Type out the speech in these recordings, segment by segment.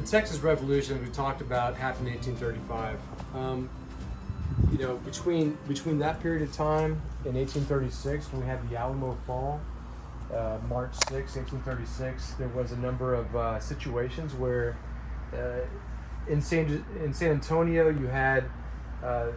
Texas Revolution, we talked about, happened in 1835. Between that period of time in 1836, when we had the Alamo Fall, March 6, 1836, there was a number of situations where in San Antonio you had the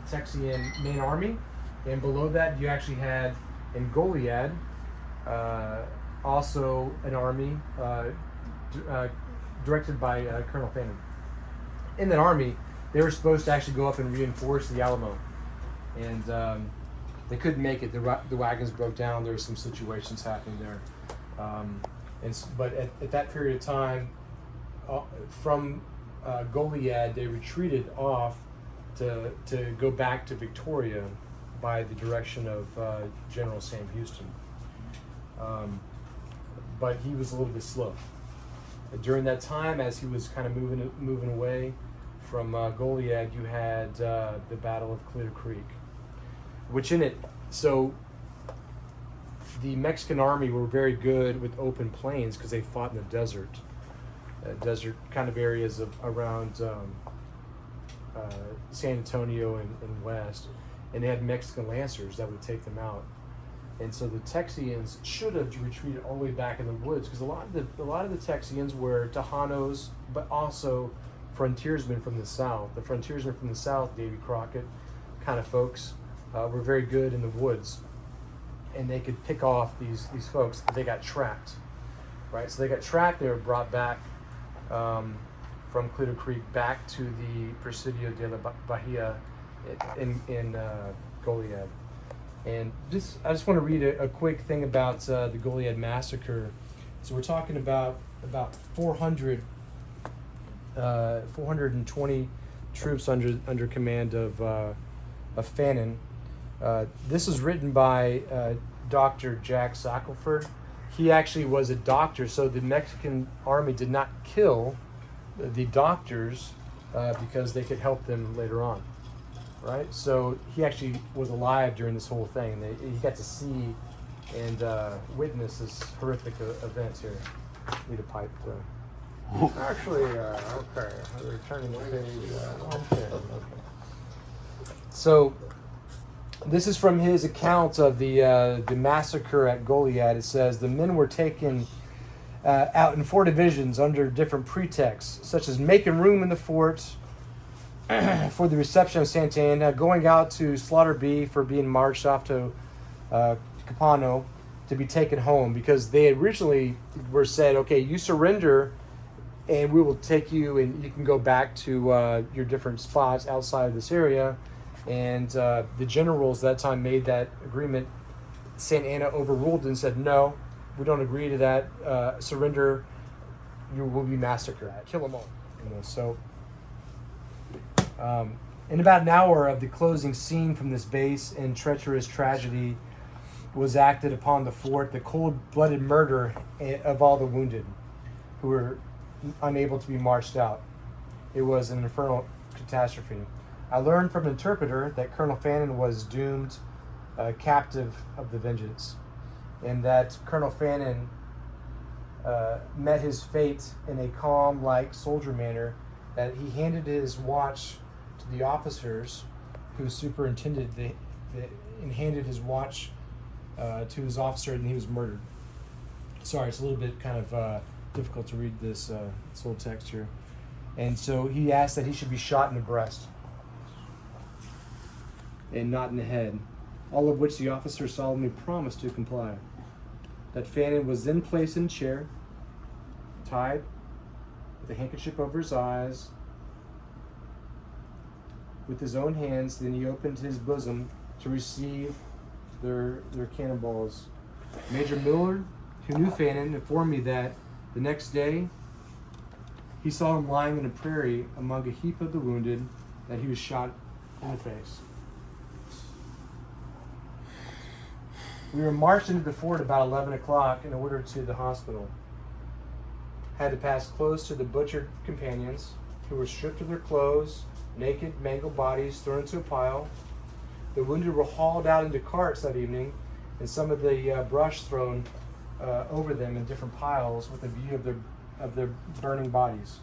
Texian main army, and below that you actually had in Goliad also an army directed by Colonel Fannin. In that army, they were supposed to actually go up and reinforce the Alamo, and they couldn't make it. The wagons broke down. There were some situations happening there, but at that period of time, from Goliad, they retreated off to go back to Victoria by the direction of General Sam Houston. But he was a little bit slow. During that time, as he was kind of moving away from Goliad, you had the Battle of Clear Creek, which so the Mexican army were very good with open plains because they fought in the desert kind of areas around San Antonio and west, and they had Mexican lancers that would take them out. And so the Texians should have retreated all the way back in the woods, because a lot of the Texians were Tejanos, but also frontiersmen from the south. The frontiersmen from the south, Davy Crockett kind of folks, were very good in the woods, and they could pick off these folks. But they got trapped, right? So they got trapped. They were brought back from Clear Creek back to the Presidio de la Bahia in Goliad. And I just want to read a quick thing about the Goliad Massacre. So we're talking about 420 troops under command of Fannin. This was written by Dr. Jack Shackelford. He actually was a doctor, so the Mexican army did not kill the doctors because they could help them later on. Right, so he actually was alive during this whole thing. He got to see and witness this horrific event here. Need a pipe. Actually, okay. We're turning the page. Okay. So this is from his account of the massacre at Goliad. It says the men were taken out in 4 divisions under different pretexts, such as making room in the fort for the reception of Santa Ana, going out to slaughter beef, or being marched off to Capano to be taken home, because they originally were said, okay, you surrender and we will take you and you can go back to your different spots outside of this area. And the generals that time made that agreement. Santa Ana overruled and said, no, we don't agree to that. Surrender, you will be massacred. Kill them all. So in about an hour of the closing scene from this base and treacherous tragedy was acted upon the fort, the cold-blooded murder of all the wounded who were unable to be marched out. It was an infernal catastrophe. I learned from an interpreter that Colonel Fannin was doomed captive of the vengeance, and that Colonel Fannin met his fate in a calm, like soldier manner, that he handed his watch to the officers who superintended and handed his watch to his officer, and he was murdered. Sorry, it's a little bit kind of difficult to read this whole text here. And so he asked that he should be shot in the breast and not in the head, all of which the officer solemnly promised to comply. That Fannin was then placed in a chair, tied with a handkerchief over his eyes, with his own hands. Then he opened his bosom to receive their cannonballs. Major Miller, who knew Fannin, informed me that the next day he saw him lying in a prairie among a heap of the wounded, that he was shot in the face. We were marched into the fort about 11 o'clock and ordered to the hospital. Had to pass close to the butchered companions, who were stripped of their clothes, naked, mangled bodies thrown into a pile. The wounded were hauled out into carts that evening, and some of the brush thrown over them in different piles with a view of their burning bodies.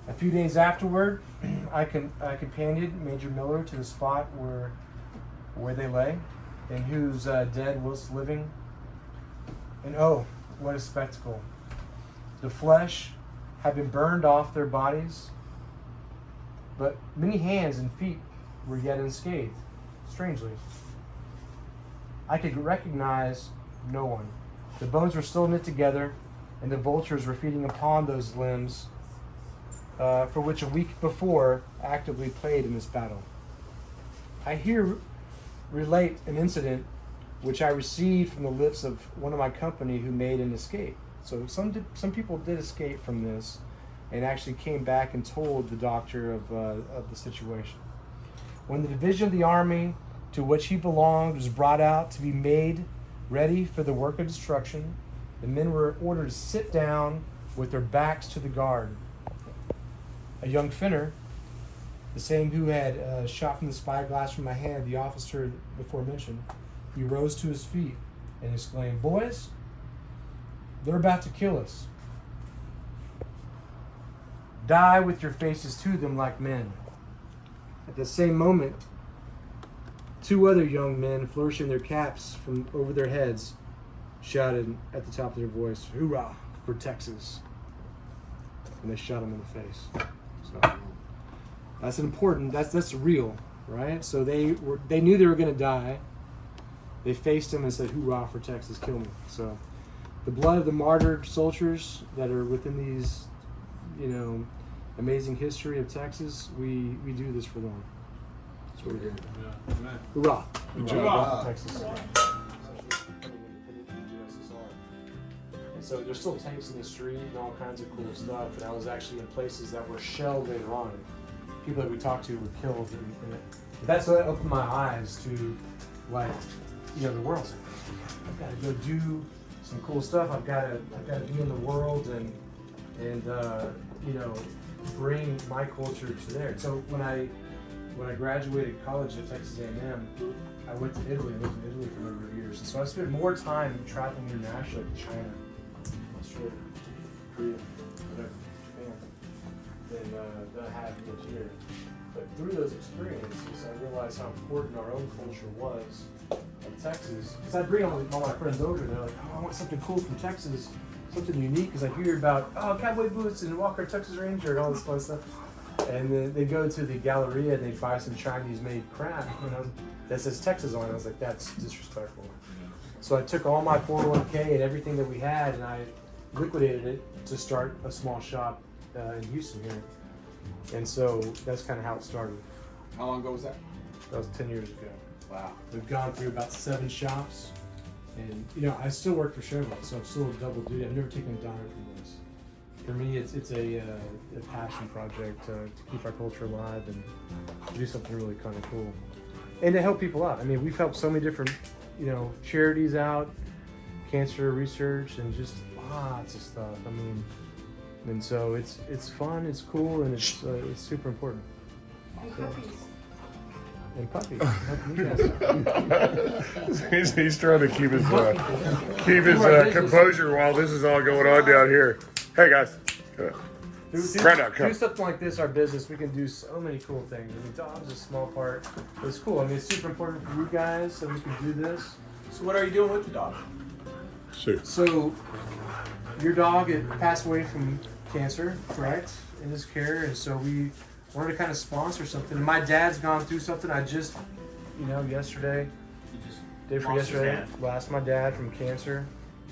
A few days afterward, I accompanied Major Miller to the spot where they lay, and whose dead was living. And oh, what a spectacle! The flesh had been burned off their bodies, but many hands and feet were yet unscathed. Strangely, I could recognize no one. The bones were still knit together, and the vultures were feeding upon those limbs for which a week before actively played in this battle. I here relate an incident which I received from the lips of one of my company who made an escape. So some people did escape from this and actually came back and told the doctor of the situation. When the division of the army to which he belonged was brought out to be made ready for the work of destruction, the men were ordered to sit down with their backs to the guard. A young Finner, the same who had shot from the spyglass from my hand, the officer before mentioned, he rose to his feet and exclaimed, "Boys, they're about to kill us. Die with your faces to them like men." At the same moment, two other young men, flourishing their caps from over their heads, shouted at the top of their voice, "Hoorah for Texas!" And they shot him in the face. So that's important. That's real, right? So they knew they were going to die. They faced him and said, "Hoorah for Texas! Kill me!" So the blood of the martyred soldiers that are within these, amazing history of Texas, we do this for them. That's what we do. Yeah. Amen. Hoorah! Hoorah! For Texas. And so there's still tanks in the street and all kinds of cool stuff. And I was actually in places that were shelled later on. People that we talked to were killed. And that's what opened my eyes to, the world. I've got to go do some cool stuff. I've got to be in the world and bring my culture to there. So when I graduated college at Texas A&M, I went to Italy. I lived in Italy for a number of years. And so I spent more time traveling internationally to China, Australia, Korea, whatever, Japan, than I have lived here. But through those experiences, I realized how important our own culture was of Texas. Because I bring all my friends over, and they're like, "Oh, I want something cool from Texas, something unique." Because I hear about, cowboy boots and Walker Texas Ranger and all this fun stuff. And then they go to the Galleria and they buy some Chinese-made crap that says Texas on it. I was like, that's disrespectful. So I took all my 401k and everything that we had, and I liquidated it to start a small shop in Houston here. And so that's kind of how it started. How long ago was that? That was 10 years ago. Wow. We've gone through about 7 shops, and I still work for Chevrolet, so I'm still double duty. I've never taken a dime from this. For me, it's a passion project to keep our culture alive and do something really kind of cool, and to help people out. I mean, we've helped so many different, charities out, cancer research, and just lots of stuff. I mean, and so it's fun, it's cool, and it's super important. And puppies. And puppies. He's trying to keep his composure while this is all going on down here. Hey guys, Do something like this, our business, we can do so many cool things. I mean, dogs is a small part, but it's cool. I mean, it's super important for you guys, so we can do this. So what are you doing with the dog? Shoot. So, your dog had passed away from cancer, correct? In his care, and so we wanted to kind of sponsor something. My dad's gone through something. I just, yesterday, lost my dad from cancer.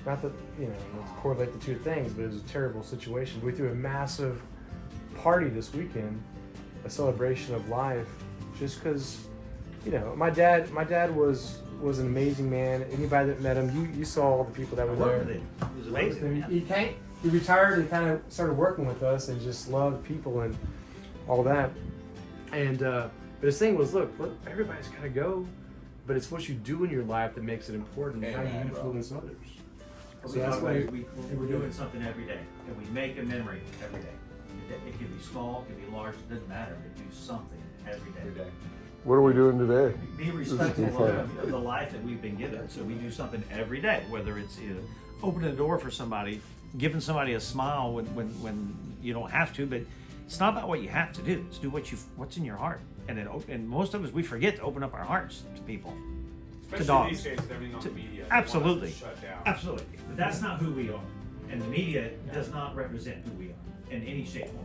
Not that, let's correlate the two things, but it was a terrible situation. We threw a massive party this weekend, a celebration of life, just because, my dad was an amazing man. Anybody that met him, you saw all the people that were there. It was amazing. He retired and kind of started working with us and just loved people and all that. And but his thing was, look, everybody's got to go, but it's what you do in your life that makes it important, and how you influence others. So that's why we're doing something every day, and we make a memory every day. It can be small, it can be large, it doesn't matter. We do something every day. What are we doing today? Be respectful of the life that we've been given. So we do something every day, whether it's opening a door for somebody, giving somebody a smile when you don't have to, but It's not about what you have to do. It's do what's in your heart. And most of us, we forget to open up our hearts to people. Especially dogs. these days with everything on the media. They want us Absolutely. to shut down. Absolutely. But that's not who we are. And the media does not represent who we are in any shape or form.